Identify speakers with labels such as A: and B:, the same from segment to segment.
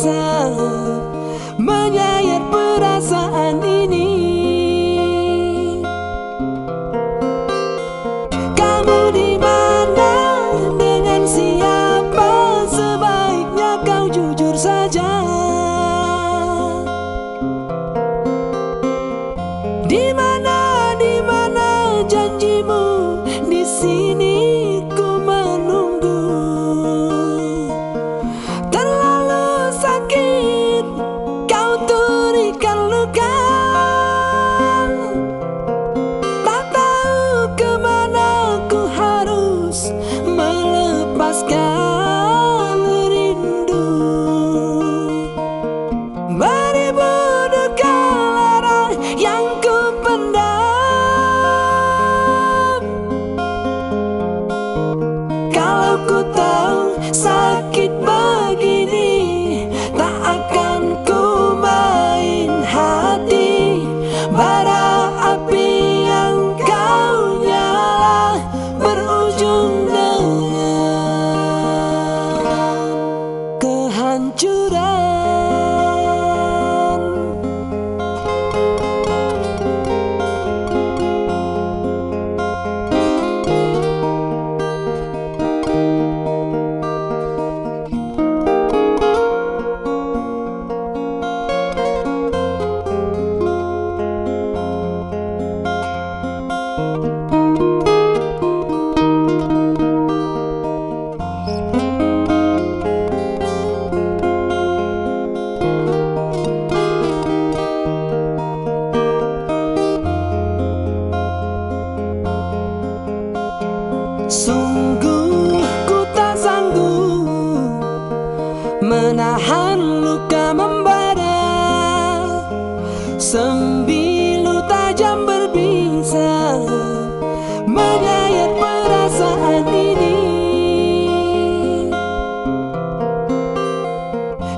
A: bisa menyayat perasaan ini. Kamu di mana, dengan siapa, sebaiknya kau jujur saja. Di mana janjimu, di sini ku menunggu. Terlalu sakit kau turikan luka, tak tahu kemana ku harus melepaskan rindu. Beribu duka lara yang ku pendam. Kalau ku tahu sakit begini, tak akan ku main hati. Bara api yang kau nyala berujung dengan kehancuran. Sungguh ku tak sanggup menahan luka membara. Sembilu tajam berbisa menyayat perasaan ini.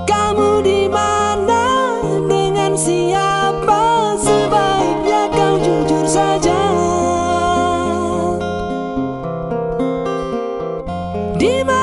A: Kamu di mana, dengan siapa, sebaiknya kau jujur saja. Di mana